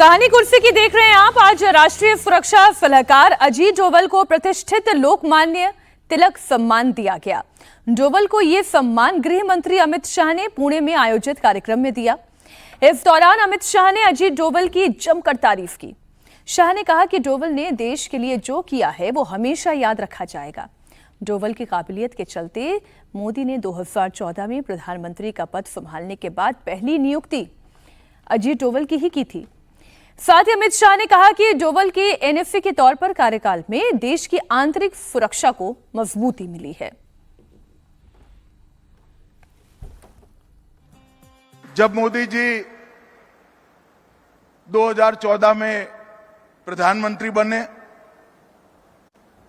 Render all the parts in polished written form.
कहानी कुर्सी की देख रहे हैं आप। आज राष्ट्रीय सुरक्षा सलाहकार अजीत डोवल को प्रतिष्ठित लोकमान्य तिलक सम्मान दिया गया। डोवल को यह सम्मान गृह मंत्री अमित शाह ने पुणे में आयोजित कार्यक्रम में दिया। इस दौरान अमित शाह ने अजीत डोवल की जमकर तारीफ की। शाह ने कहा कि डोवल ने देश के लिए जो किया है वो हमेशा याद रखा जाएगा। डोवल की काबिलियत के चलते मोदी ने 2014 में प्रधानमंत्री का पद संभालने के बाद पहली नियुक्ति अजीत डोवल की ही की थी। साथ ही अमित शाह ने कहा कि डोवल के एनएसए के तौर पर कार्यकाल में देश की आंतरिक सुरक्षा को मजबूती मिली है। जब मोदी जी 2014 में प्रधानमंत्री बने,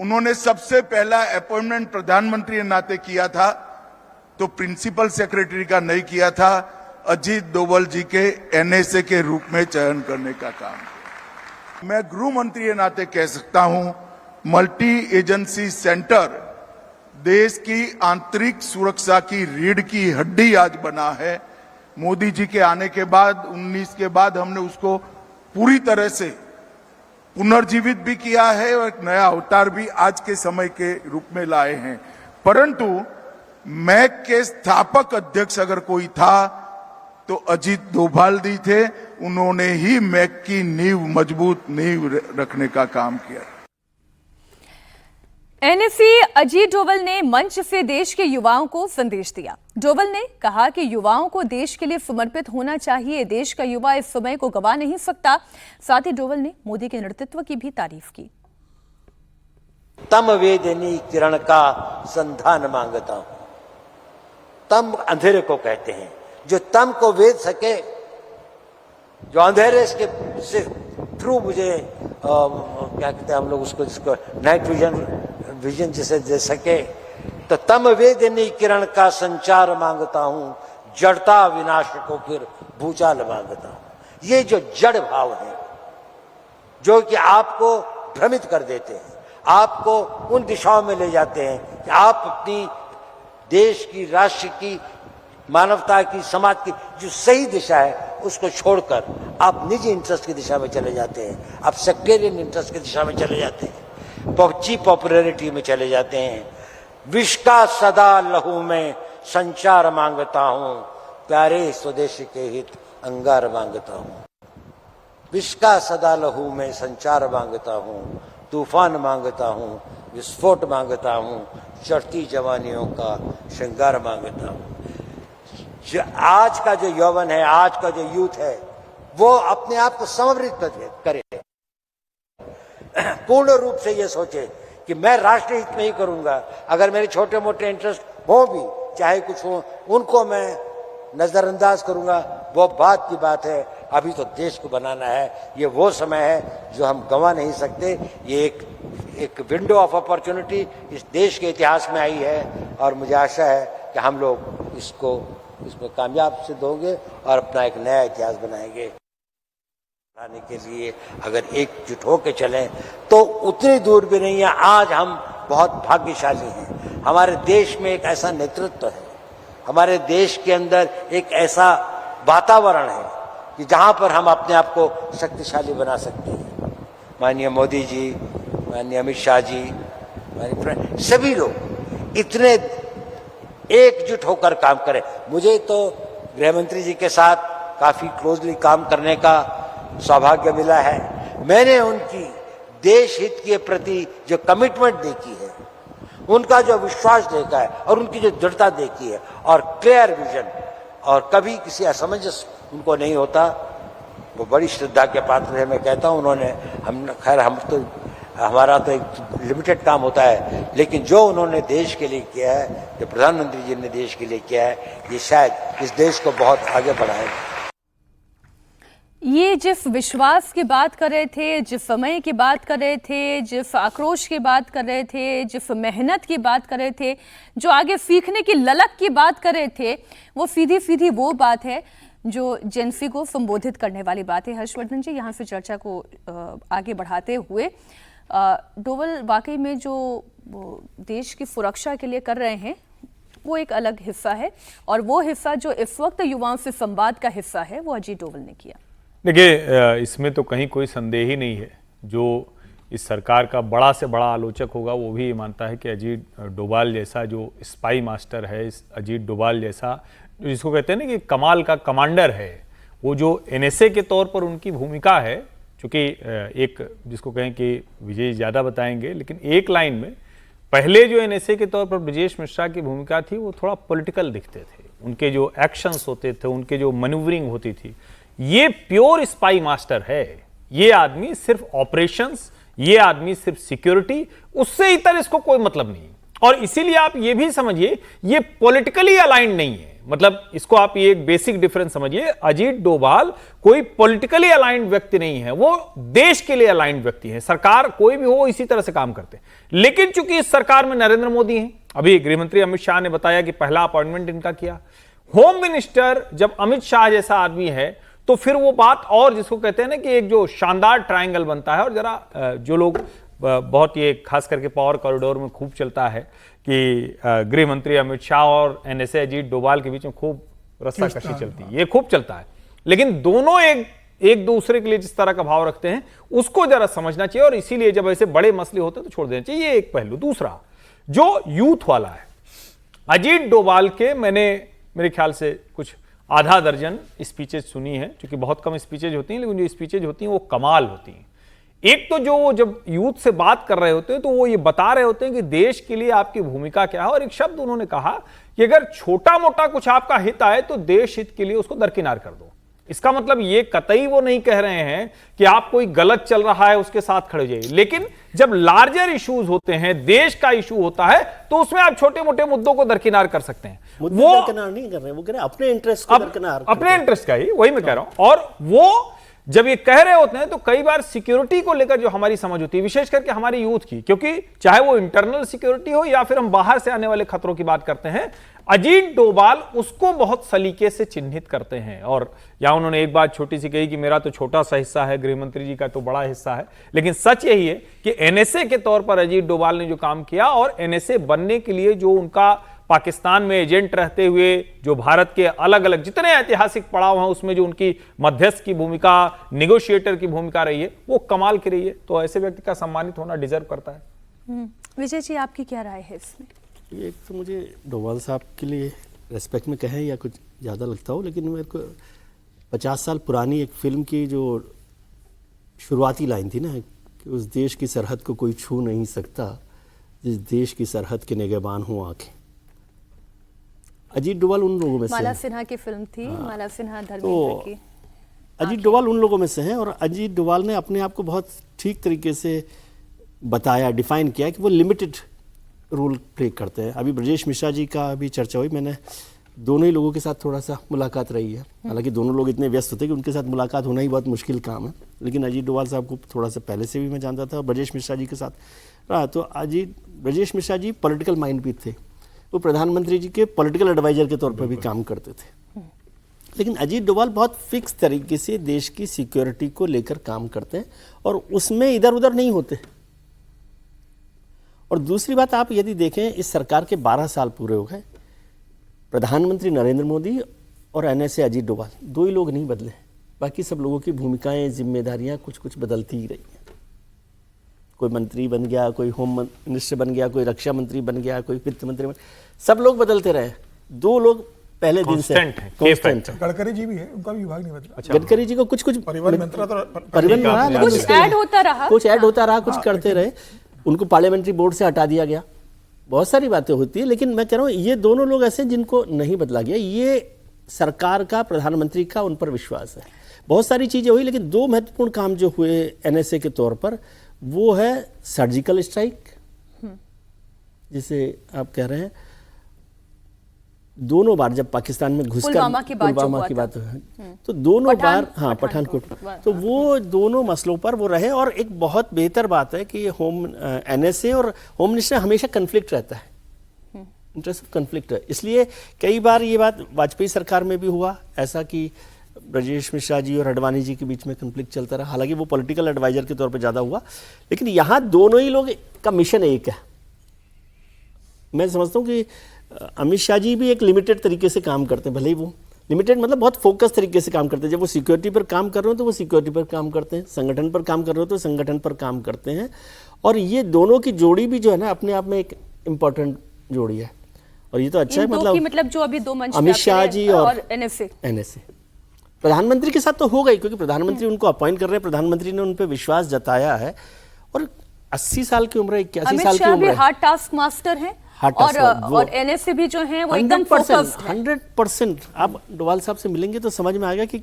उन्होंने सबसे पहला अपॉइंटमेंट प्रधानमंत्री के नाते किया था तो प्रिंसिपल सेक्रेटरी का नहीं किया था, अजीत डोवल जी के एनएसए के रूप में चयन करने का काम। मैं गृह मंत्री के नाते कह सकता हूं, मल्टी एजेंसी सेंटर देश की आंतरिक सुरक्षा की रीढ़ की हड्डी आज बना है। मोदी जी के आने के बाद 19 के बाद हमने उसको पूरी तरह से पुनर्जीवित भी किया है और एक नया अवतार भी आज के समय के रूप में लाए हैं। परंतु मैक के स्थापक अध्यक्ष अगर कोई था तो अजीत डोभाल जी थे। उन्होंने ही मैक की नींव मजबूत नींव रखने का काम किया। एनएसए अजीत डोवल ने मंच से देश के युवाओं को संदेश दिया। डोवल ने कहा कि युवाओं को देश के लिए समर्पित होना चाहिए। देश का युवा इस समय को गवा नहीं सकता। साथ ही डोवल ने मोदी के नेतृत्व की भी तारीफ की। तम वेदनी किरण का संधान मांगता हूं। तम अंधेरे को कहते हैं, जो तम को वेद सके, जो अंधेरे से थ्रू मुझे क्या कहते हैं हम लोग उसको, जिसको नाइट विजन जैसे दे सके, तो तम वेदनी किरण का संचार मांगता हूं। जड़ता विनाश को फिर भूचाल मांगता हूं। ये जो जड़ भाव है जो कि आपको भ्रमित कर देते हैं, आपको उन दिशाओं में ले जाते हैं कि आप अपनी देश की, राष्ट्र की, मानवता की, समाज की जो सही दिशा है उसको छोड़कर आप निजी इंटरेस्ट की दिशा में चले जाते हैं, आप सेक्टेरियन इंटरेस्ट की दिशा में चले जाते हैं, चीप पॉपुलैरिटी में चले जाते हैं। विष का सदा लहू में संचार मांगता हूं, प्यारे स्वदेश के हित अंगार मांगता हूं। विष का सदा लहू में संचार मांगता हूं, तूफान मांगता हूं, विस्फोट मांगता हूं, चढ़ती जवानियों का श्रृंगार मांगता हूं। आज का जो यौवन है, आज का जो यूथ है, वो अपने आप को समर्पित करे, पूर्ण रूप से ये सोचे कि मैं राष्ट्र हित में ही करूंगा। अगर मेरे छोटे मोटे इंटरेस्ट हो भी, चाहे कुछ हो, उनको मैं नजरअंदाज करूंगा, वो बात की बात है। अभी तो देश को बनाना है। ये वो समय है जो हम गंवा नहीं सकते। ये एक विंडो ऑफ अपॉर्चुनिटी इस देश के इतिहास में आई है और मुझे आशा है कि हम लोग इसमें कामयाब सिद्ध होंगे और अपना एक नया इतिहास बनाएंगे। बनाने के लिए अगर एकजुट होकर चलें तो उतनी दूर भी नहीं है। आज हम बहुत भाग्यशाली हैं। हमारे देश में एक ऐसा नेतृत्व है, हमारे देश के अंदर एक ऐसा वातावरण है कि जहां पर हम अपने आप को शक्तिशाली बना सकते हैं। माननीय मोदी जी, माननीय अमित शाह जी, सभी लोग इतने एकजुट होकर काम करें। मुझे तो गृह मंत्री जी के साथ काफी क्लोजली काम करने का सौभाग्य मिला है। मैंने उनकी देश हित के प्रति जो कमिटमेंट देखी है, उनका जो विश्वास देखा है और उनकी जो दृढ़ता देखी है और क्लियर विजन, और कभी किसी असमंजस उनको नहीं होता, वो बड़ी श्रद्धा के पात्र है। मैं कहता हूं उन्होंने, हमारा तो एक लिमिटेड काम होता है, लेकिन जो उन्होंने देश के लिए किया है, जो प्रधानमंत्री जी ने देश के लिए किया है, ये शायद इस देश को बहुत आगे बढ़ाएगा। ये जिस विश्वास की बात कर रहे थे, जिस समय की बात कर रहे थे, जिस आक्रोश की बात कर रहे थे, जिस मेहनत की बात कर रहे थे, जो आगे सीखने की ललक की बात कर रहे थे, वो सीधी सीधी वो बात है जो जेनसी को संबोधित करने वाली बात है। हर्षवर्धन जी, यहाँ से चर्चा को आगे बढ़ाते हुए, डोवल वाकई में जो देश की सुरक्षा के लिए कर रहे हैं वो एक अलग हिस्सा है, और वो हिस्सा जो इस वक्त युवाओं से संवाद का हिस्सा है वो अजीत डोवल ने किया। देखिए, इसमें तो कहीं कोई संदेह ही नहीं है। जो इस सरकार का बड़ा से बड़ा आलोचक होगा वो भी ये मानता है कि अजीत डोभाल जैसा जो स्पाई मास्टर है, इस अजीत डोभाल जैसा जिसको कहते हैं ना कि कमाल का कमांडर है, वो जो एनएसए के तौर पर उनकी भूमिका है, चूँकि एक जिसको कहें कि विजय ज़्यादा बताएंगे, लेकिन एक लाइन में पहले जो एनएसए के तौर पर ब्रजेश मिश्रा की भूमिका थी वो थोड़ा पॉलिटिकल दिखते थे। उनके जो एक्शंस होते थे, उनके जो मैन्यूवरिंग होती थी, ये प्योर स्पाई मास्टर है। ये आदमी सिर्फ ऑपरेशंस, ये आदमी सिर्फ सिक्योरिटी, उससे इतर इसको कोई मतलब नहीं। और इसीलिए आप ये भी समझिए ये पॉलिटिकली अलाइंड नहीं है। मतलब इसको आप ये एक बेसिक डिफरेंस समझिए, अजीत डोभाल कोई पॉलिटिकली अलाइंड व्यक्ति नहीं है, वो देश के लिए अलाइंड व्यक्ति है। सरकार कोई भी हो इसी तरह से काम करते हैं। लेकिन चूंकि इस सरकार में नरेंद्र मोदी हैं, अभी गृहमंत्री अमित शाह ने बताया कि पहला अपॉइंटमेंट इनका किया। होम मिनिस्टर जब अमित शाह जैसा आदमी है तो फिर वो बात और जिसको कहते हैं ना कि एक जो शानदार ट्रायंगल बनता है। और जरा जो लोग बहुत ये खास करके पावर कॉरिडोर में खूब चलता है कि गृह मंत्री अमित शाह और एनएसए अजीत डोभाल के बीच में खूब रस्साकशी चलती है, ये खूब चलता है। लेकिन दोनों एक दूसरे के लिए जिस तरह का भाव रखते हैं उसको जरा समझना चाहिए। और इसीलिए जब ऐसे बड़े मसले होते हैं तो छोड़ देना चाहिए, ये एक पहलू। दूसरा जो यूथ वाला है, अजीत डोभाल के मैंने मेरे ख्याल से कुछ आधा दर्जन स्पीचेज सुनी है, क्योंकि बहुत कम स्पीचेज होती हैं, लेकिन जो स्पीचेज होती हैं वो कमाल होती हैं। एक तो जो जब यूथ से बात कर रहे होते हैं तो वो ये बता रहे होते हैं कि देश के लिए आपकी भूमिका क्या है। और एक शब्द उन्होंने कहा कि अगर छोटा मोटा कुछ आपका हित आए तो देश हित के लिए उसको दरकिनार कर दो। इसका मतलब ये कतई वो नहीं कह रहे हैं कि आप कोई गलत चल रहा है उसके साथ खड़े हो जाइए, लेकिन जब लार्जर इश्यूज होते हैं, देश का इशू होता है, तो उसमें आप छोटे मोटे मुद्दों को दरकिनार कर सकते हैं। वो दरकिनार नहीं कर रहे, वो कह रहे हैं अपने इंटरेस्ट को दरकिनार, अपने इंटरेस्ट का ही, वही मैं कह रहा हूं। और वो जब ये कह रहे होते हैं तो कई बार सिक्योरिटी को लेकर जो हमारी समझ होती है, विशेष करके हमारी यूथ की, क्योंकि चाहे वो इंटरनल सिक्योरिटी हो या फिर हम बाहर से आने वाले खतरों की बात करते हैं, अजीत डोभाल उसको बहुत सलीके से चिन्हित करते हैं। और या उन्होंने एक बात छोटी सी कही कि मेरा तो छोटा सा हिस्सा है, गृहमंत्री जी का तो बड़ा हिस्सा है। लेकिन सच यही है कि एनएसए के तौर पर अजीत डोभाल ने जो काम किया और एनएसए बनने के लिए जो उनका पाकिस्तान में एजेंट रहते हुए जो भारत के अलग अलग जितने ऐतिहासिक पड़ाव हैं उसमें जो उनकी मध्यस्थ की भूमिका, नेगोशिएटर की भूमिका रही है, वो कमाल की रही है। तो ऐसे व्यक्ति का सम्मानित होना डिजर्व करता है। विजय जी, आपकी क्या राय है इसमें? एक तो मुझे डोभाल साहब के लिए रेस्पेक्ट में कहें या कुछ ज़्यादा लगता हो, लेकिन मेरे को 50 साल पुरानी एक फिल्म की जो शुरुआती लाइन थी ना कि उस देश की सरहद को कोई छू नहीं सकता जिस देश की सरहद के निगहबान हो आंखें। अजीत डोभाल उन लोगों में से माला सिन्हा की फिल्म थी, माला सिन्हा धर्मेंद्र की। अजीत डोभाल उन लोगों में से हैं और अजीत डोभाल ने अपने आप को बहुत ठीक तरीके से बताया, डिफाइन किया कि वो लिमिटेड रोल प्ले करते हैं। अभी ब्रजेश मिश्रा जी का भी चर्चा हुई, मैंने दोनों ही लोगों के साथ थोड़ा सा मुलाकात रही है। हालांकि दोनों लोग इतने व्यस्त होते हैं कि उनके साथ मुलाकात होना ही बहुत मुश्किल काम है, लेकिन अजीत डोभाल साहब को थोड़ा सा पहले से भी मैं जानता था और ब्रजेश मिश्रा जी के साथ रहा। तो ब्रजेश मिश्रा जी पॉलिटिकल माइंड भी थे, वो प्रधानमंत्री जी के पॉलिटिकल एडवाइजर के तौर पर भी काम करते थे। लेकिन अजीत डोभाल बहुत फिक्स तरीके से देश की सिक्योरिटी को लेकर काम करते हैं और उसमें इधर उधर नहीं होते। और दूसरी बात, आप यदि देखें इस सरकार के 12 साल पूरे हो गए, प्रधानमंत्री नरेंद्र मोदी और एनएसए अजीत डोभाल, दो ही लोग नहीं बदले, बाकी सब लोगों की भूमिकाएं, जिम्मेदारियां कुछ कुछ बदलती ही रही हैं। कोई मंत्री बन गया, कोई होम मिनिस्टर बन गया, कोई रक्षा मंत्री बन गया, कोई वित्त मंत्री बन, सब लोग बदलते रहे, दो लोग पहले दिन से कांस्टेंट है। गडकरी जी भी है, उनका भी विभाग नहीं बदला। अच्छा, गडकरी जी को कुछ कुछ परिवहन मंत्रालय कुछ ऐड होता रहा, कुछ ऐड होता रहा, कुछ करते रहे, उनको पार्लियामेंट्री बोर्ड से हटा दिया गया, बहुत सारी बातें होती है। लेकिन मैं कह रहा हूँ ये दोनों लोग ऐसे जिनको नहीं बदला गया, ये सरकार का, प्रधानमंत्री का उन पर विश्वास है। बहुत सारी चीजें हुई, लेकिन दो महत्वपूर्ण काम जो हुए एनएसए के तौर पर, वो है सर्जिकल स्ट्राइक, जिसे आप कह रहे हैं दोनों बार जब पाकिस्तान में घुसकर पुलवामा की बात तो दोनों बार, हाँ, पठानकोट, तो वो दोनों मसलों पर वो रहे। और एक बहुत बेहतर बात है कि एनएसए और होम मिनिस्टर हमेशा कन्फ्लिक्ट रहता है, इंटरेस्ट ऑफ कन्फ्लिक्ट है। इसलिए कई बार ये बात वाजपेयी सरकार में भी हुआ ऐसा कि ब्रजेश मिश्रा जी और अडवाणी जी के बीच में कन्फ्लिक्ट चलता रहा। हालांकि वो पॉलिटिकल एडवाइजर के तौर पे ज़्यादा हुआ, लेकिन यहाँ दोनों ही लोग का मिशन एक है। मैं समझता हूँ कि अमित शाह जी भी एक लिमिटेड तरीके से काम करते हैं, भले ही वो लिमिटेड मतलब बहुत फोकस तरीके से काम करते हैं। जब वो सिक्योरिटी पर काम कर रहे हो तो वो सिक्योरिटी पर काम करते हैं, संगठन पर काम कर रहे हो तो संगठन पर काम करते हैं। और ये दोनों की जोड़ी भी जो है ना अपने आप में एक इम्पॉर्टेंट जोड़ी है। और ये तो अच्छा है, मतलब जो अभी दो मंच अमित शाह जी और एनएसए प्रधानमंत्री के साथ तो होगा ही, क्योंकि प्रधानमंत्री उनको अपॉइंट कर रहे हैं, प्रधानमंत्री ने उन पर विश्वास जताया है। और 80 साल की उम्र है, 81 साल की उम्र है। हार्ड टास्क मास्टर हैं और एनएसए भी जो हैं वो एकदम फोकस्ड है। 100%। आप डोवाल साहब से मिलेंगे तो समझ में आएगा कि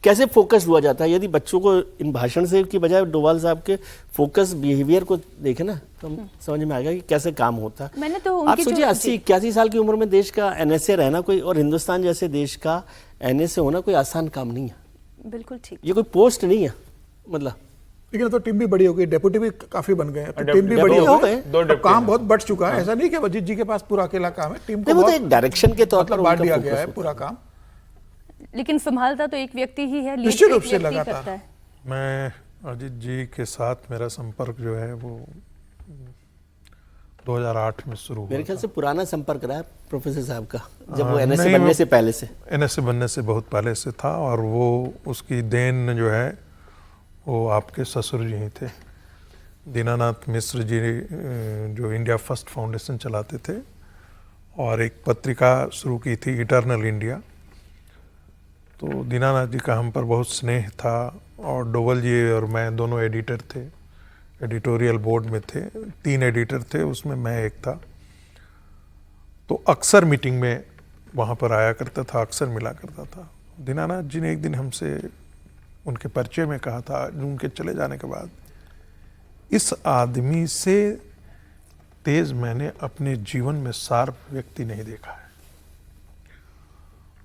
कैसे फोकस हुआ जाता है। यदि बच्चों को इन भाषण से की बजाय डोवाल साहब के फोकस बिहेवियर को देखें ना तो समझ में आएगा कि कैसे काम होता है। मैंने तो आप सोचिए 80-81 साल की उम्र में देश का एनएसए रहना कोई, और हिंदुस्तान जैसे देश का एनएसए होना कोई आसान काम नहीं है। बिल्कुल ठीक। ये कोई पोस्ट नहीं है मतलब। लेकिन तो टीम भी बड़ी हो गई, डेप्यूटी भी काफी बन गए, तो टीम भी बड़ी हो गई, तो काम बहुत बढ़ चुका है। ऐसा नहीं कि अजीत जी के पास पूरा अकेला काम है, टीम को बहुत एक डायरेक्शन के तौर पर बांट दिया गया है पूरा काम। लेकिन संभालता तो एक व्यक्ति ही है, निश्चित रूप से लगातार। मैं अजीत जी के साथ मेरा संपर्क जो है वो 2008 में शुरू हुआ। मेरे ख्याल से पुराना संपर्क रहा है प्रोफेसर साहब का, जब वो एनएसए बनने से पहले से। एनएसए बनने से बहुत पहले से था, और वो उसकी देन जो है वो आपके ससुर जी ही थे, दीनानाथ मिश्र जी, जो इंडिया फर्स्ट फाउंडेशन चलाते थे और एक पत्रिका शुरू की थी इटर्नल इंडिया। तो दीनानाथ जी का हम पर बहुत स्नेह था, और डोवल जी और मैं दोनों एडिटर थे, एडिटोरियल बोर्ड में थे, 3 एडिटर थे, उसमें मैं एक था। तो अक्सर मीटिंग में वहाँ पर आया करता था, अक्सर मिला करता था। दीनानाथ जी ने एक दिन हमसे उनके परिचय में कहा था, उनके चले जाने के बाद, इस आदमी से तेज मैंने अपने जीवन में शार्प व्यक्ति नहीं देखा है।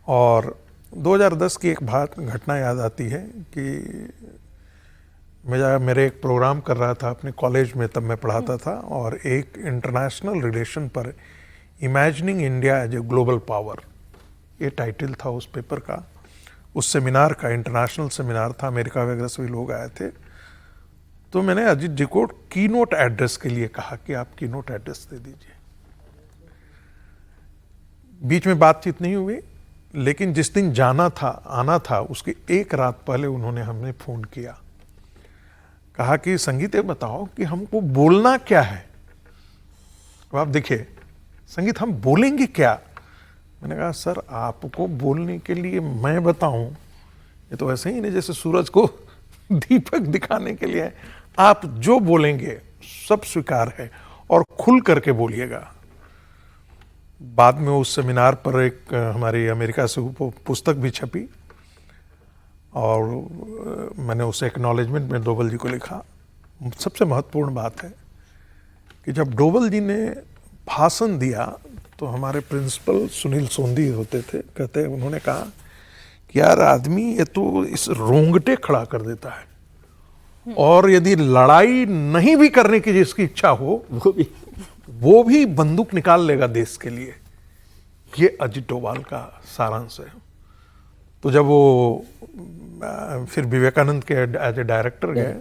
और 2010 की एक घटना याद आती है कि मेरे एक प्रोग्राम कर रहा था अपने कॉलेज में, तब मैं पढ़ाता था, और एक इंटरनेशनल रिलेशन पर imagining India as a global power, ये टाइटल था उस पेपर का, उस सेमिनार का। इंटरनेशनल सेमिनार था, अमेरिका वगैरह से भी लोग आए थे। तो मैंने अजीत जी को की नोट एड्रेस के लिए कहा कि आप की नोट एड्रेस दे दीजिए। बीच में बातचीत नहीं हुई, लेकिन जिस दिन जाना था, आना था, उसके एक रात पहले उन्होंने हमें फोन किया, कहा कि संगीत ये बताओ कि हमको बोलना क्या है। अब आप देखिए, संगीत हम बोलेंगे क्या? मैंने कहा सर आपको बोलने के लिए मैं बताऊं, ये तो ऐसे ही नहीं जैसे सूरज को दीपक दिखाने के लिए, आप जो बोलेंगे सब स्वीकार है, और खुल करके बोलिएगा। बाद में उस सेमिनार पर एक हमारी अमेरिका से पुस्तक भी छपी, और मैंने उस एक्नॉलेजमेंट में डोवल जी को लिखा। सबसे महत्वपूर्ण बात है कि जब डोवल जी ने भाषण दिया तो हमारे प्रिंसिपल सुनील सोंधी होते थे, कहते उन्होंने कहा कि यार आदमी ये तो इस रोंगटे खड़ा कर देता है, और यदि लड़ाई नहीं भी करने की जिसकी इच्छा हो वो भी बंदूक निकाल लेगा देश के लिए। ये अजीत डोभाल का सारांश है। तो जब वो फिर विवेकानंद के एज ए डायरेक्टर गए,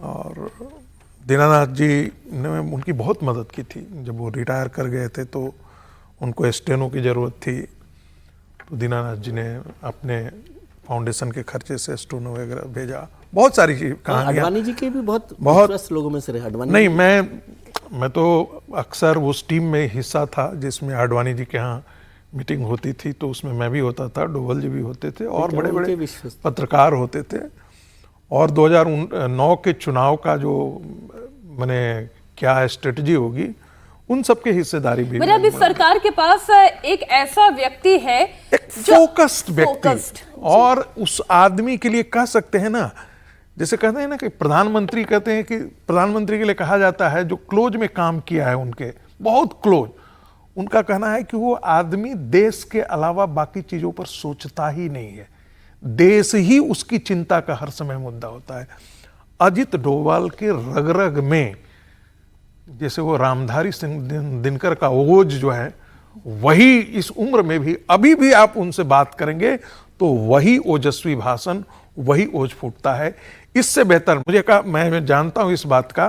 और दीनानाथ जी ने उनकी बहुत मदद की थी। जब वो रिटायर कर गए थे तो उनको स्टेनो की ज़रूरत थी, तो दीनानाथ जी ने अपने फाउंडेशन के खर्चे से स्टेनो वगैरह भेजा। बहुत सारी कहानियां। अडवाणी जी के भी बहुत लोगों में से रहे। अडवाणी नहीं, मैं तो अक्सर उस टीम में हिस्सा था जिसमें अडवाणी जी के यहाँ मीटिंग होती थी, तो उसमें मैं भी होता था, डोवल जी भी होते थे, और बड़े बड़े पत्रकार होते थे। और 2009 के चुनाव का जो मैंने क्या स्ट्रेटजी होगी, उन सब के हिस्सेदारी भी। मतलब अभी सरकार के पास एक ऐसा व्यक्ति है, एक फोकस्ड व्यक्ति, और उस आदमी के लिए कह सकते हैं ना, जैसे कहते हैं ना कि प्रधानमंत्री, कहते हैं कि प्रधानमंत्री के लिए कहा जाता है जो क्लोज में काम किया है, उनके बहुत क्लोज, उनका कहना है कि वो आदमी देश के अलावा बाकी चीजों पर सोचता ही नहीं है, देश ही उसकी चिंता का हर समय मुद्दा होता है। अजित डोभाल के रग रग में जैसे वो रामधारी सिंह दिनकर का ओज जो है, वही इस उम्र में भी, अभी भी आप उनसे बात करेंगे तो वही ओजस्वी भाषण, वही ओज फूटता है। इससे बेहतर मुझे कहा, मैं जानता हूं इस बात का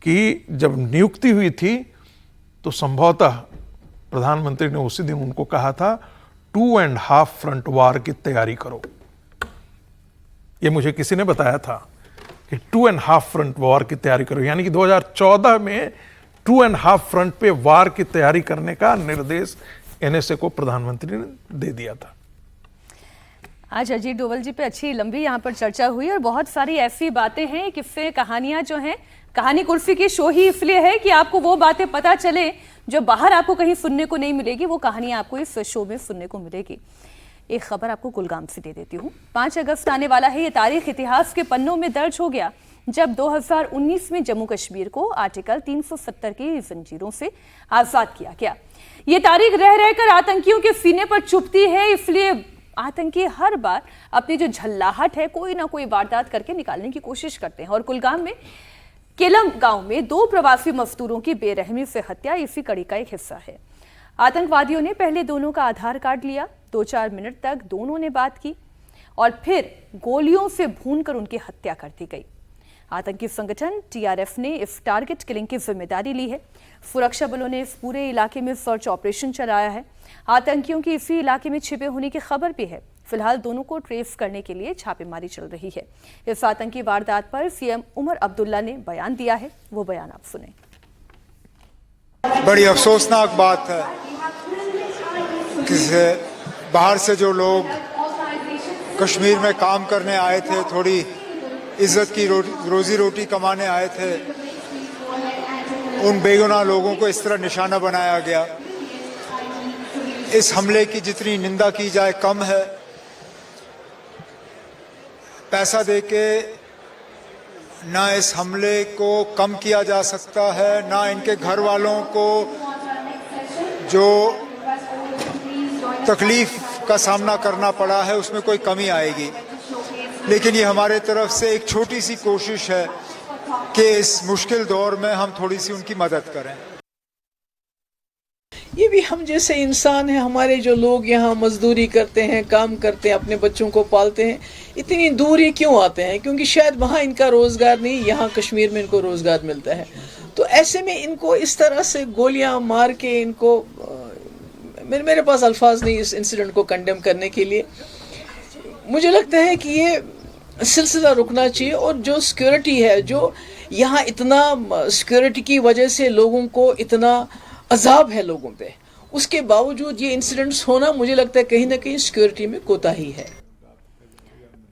कि जब नियुक्ति हुई थी तो संभवतः प्रधानमंत्री ने उसी दिन उनको कहा था 2.5 फ्रंट वार की तैयारी करो। ये मुझे किसी ने बताया था कि 2.5 फ्रंट वार की तैयारी करो, यानी कि 2014 में 2.5 फ्रंट पे वार की तैयारी करने का निर्देश एनएसए को प्रधानमंत्री ने दे दिया था। आज अजीत डोभाल जी पे अच्छी लंबी यहाँ पर चर्चा हुई और बहुत सारी ऐसी बातें हैं, किस्से, कहानियां जो हैं। कहानी कुर्सी की शो ही इसलिए है कि आपको वो बातें पता चले जो बाहर आपको कहीं सुनने को नहीं मिलेगी, वो कहानियां आपको इस शो में सुनने को मिलेगी। एक खबर आपको कुलगाम से दे देती हूँ। 5 अगस्त आने वाला है। ये तारीख इतिहास के पन्नों में दर्ज हो गया जब 2019 में जम्मू कश्मीर को आर्टिकल 370 की जंजीरों से आजाद किया गया। ये तारीख रह रहकर आतंकियों के सीने पर चुभती है, इसलिए आतंकी हर बार अपनी जो झल्लाहट है कोई ना कोई वारदात करके निकालने की कोशिश करते हैं। और कुलगाम में केलम गांव में 2 प्रवासी मजदूरों की बेरहमी से हत्या इसी कड़ी का एक हिस्सा है। आतंकवादियों ने पहले दोनों का आधार कार्ड लिया, 2-4 मिनट तक दोनों ने बात की और फिर गोलियों से भूनकर उनकी हत्या कर दी गई। आतंकी संगठन टीआरएफ ने इस टारगेट किलिंग की जिम्मेदारी ली है। सुरक्षा बलों ने इस पूरे इलाके में सर्च ऑपरेशन चलाया है। आतंकियों की इसी इलाके में छिपे होने की खबर भी है। फिलहाल दोनों को ट्रेस करने के लिए छापेमारी चल रही है। इस आतंकी वारदात पर सीएम उमर अब्दुल्ला ने बयान दिया है, वो बयान आप सुने। बड़ी अफसोसनाक बात है कि बाहर से जो लोग कश्मीर में काम करने आए थे, थोड़ी इज्जत की रोजी रोटी कमाने आए थे, उन बेगुनाह लोगों को इस तरह निशाना बनाया गया। इस हमले की जितनी निंदा की जाए कम है। पैसा देके ना इस हमले को कम किया जा सकता है, ना इनके घर वालों को जो तकलीफ का सामना करना पड़ा है उसमें कोई कमी आएगी। लेकिन ये हमारे तरफ से एक छोटी सी कोशिश है कि इस मुश्किल दौर में हम थोड़ी सी उनकी मदद करें। ये भी हम जैसे इंसान हैं। हमारे जो लोग यहाँ मजदूरी करते हैं, काम करते हैं, अपने बच्चों को पालते हैं, इतनी दूर ये क्यों आते हैं? क्योंकि शायद वहाँ इनका रोज़गार नहीं, यहाँ कश्मीर में इनको रोज़गार मिलता है। तो ऐसे में इनको इस तरह से गोलियाँ मार के इनको मेरे पास अल्फाज नहीं इस इंसिडेंट को कंडेम करने के लिए। मुझे लगता है कि ये सिलसिला रुकना चाहिए और जो सिक्योरिटी है, जो यहाँ इतना सिक्योरिटी की वजह से लोगों को इतना अजाब है लोगों पे, उसके बावजूद ये इंसिडेंट्स होना, मुझे लगता है कहीं ना कहीं सिक्योरिटी में कोताही है।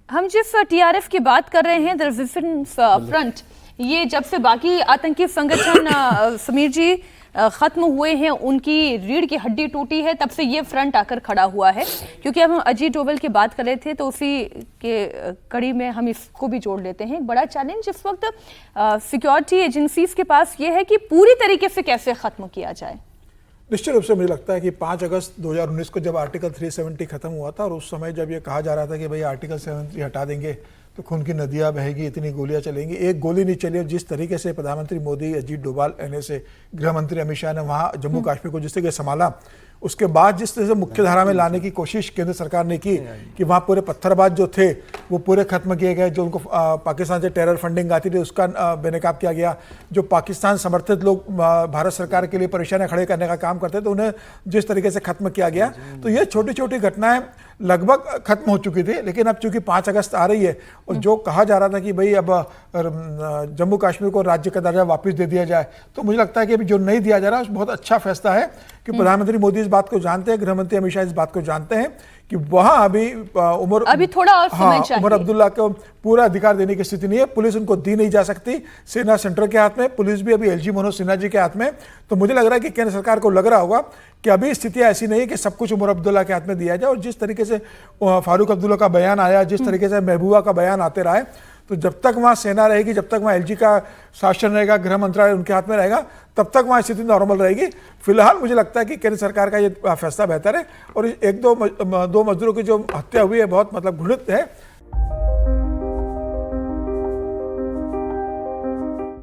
हम जिस टीआरएफ की बात कर रहे हैं, द रेजिस्टेंस फ्रंट, ये जब से बाकी आतंकी संगठन समीर जी खत्म हुए हैं, उनकी रीढ़ की हड्डी टूटी है, तब से ये फ्रंट आकर खड़ा हुआ है। क्योंकि अब हम अजीत डोभाल की बात कर रहे थे तो उसी के कड़ी में हम इसको भी जोड़ लेते हैं। बड़ा चैलेंज इस वक्त सिक्योरिटी एजेंसीज के पास ये है कि पूरी तरीके से कैसे खत्म किया जाए। निश्चित रूप से मुझे लगता है कि 5 अगस्त 2019 को जब आर्टिकल 370 खत्म हुआ था और उस समय जब ये कहा जा रहा था कि भाई आर्टिकल 370 हटा देंगे तो खून की नदियां बहेगी, इतनी गोलियां चलेंगी, एक गोली नहीं चली। और जिस तरीके से प्रधानमंत्री मोदी, अजीत डोभाल, एनएसए, गृह मंत्री अमित शाह ने वहाँ जम्मू कश्मीर को जिस तरीके संभाला, उसके बाद जिस तरह से मुख्य धारा में लाने की कोशिश केंद्र सरकार ने की कि वहाँ पूरे पत्थरबाज जो थे वो पूरे खत्म किए गए, जो उनको पाकिस्तान से टेरर फंडिंग आती थी उसका बेनकाब किया गया, जो पाकिस्तान समर्थित लोग भारत सरकार के लिए परेशानियां खड़े करने का काम करते थे उन्हें जिस तरीके से खत्म किया गया। तो ये छोटी छोटी घटनाएं लगभग खत्म हो चुकी थी। लेकिन अब चूंकि 5 अगस्त आ रही है और जो कहा जा रहा था कि भाई अब जम्मू कश्मीर को राज्य का दर्जा वापस दे दिया जाए, तो मुझे लगता है कि अभी जो नहीं दिया जा रहा है बहुत अच्छा फैसला है कि प्रधानमंत्री मोदी इस बात को जानते हैं, गृह मंत्री अमित शाह इस बात को जानते हैं कि वहां अभी थोड़ा और समय चाहिए। उमर अब्दुल्ला को पूरा अधिकार देने की स्थिति नहीं है। पुलिस उनको दी नहीं जा सकती, सेना सेंटर के हाथ में, पुलिस भी अभी एलजी मनोज सिन्हा जी के हाथ में। तो मुझे लग रहा है कि केंद्र सरकार को लग रहा होगा कि अभी स्थितियां ऐसी नहीं है कि सब कुछ उमर अब्दुल्ला के हाथ में दिया जाए। और जिस तरीके से फारूक अब्दुल्ला का बयान आया, जिस तरीके से महबूबा का बयान आते रहे, तो जब तक वहाँ सेना रहेगी, जब तक वहाँ एलजी का शासन रहेगा, गृह मंत्रालय उनके हाथ में रहेगा, तब तक वहाँ स्थिति नॉर्मल रहेगी। फिलहाल मुझे लगता है कि केंद्र सरकार का ये फैसला बेहतर है। और 1-2 मजदूरों की जो हत्या हुई है बहुत मतलब घृणित है।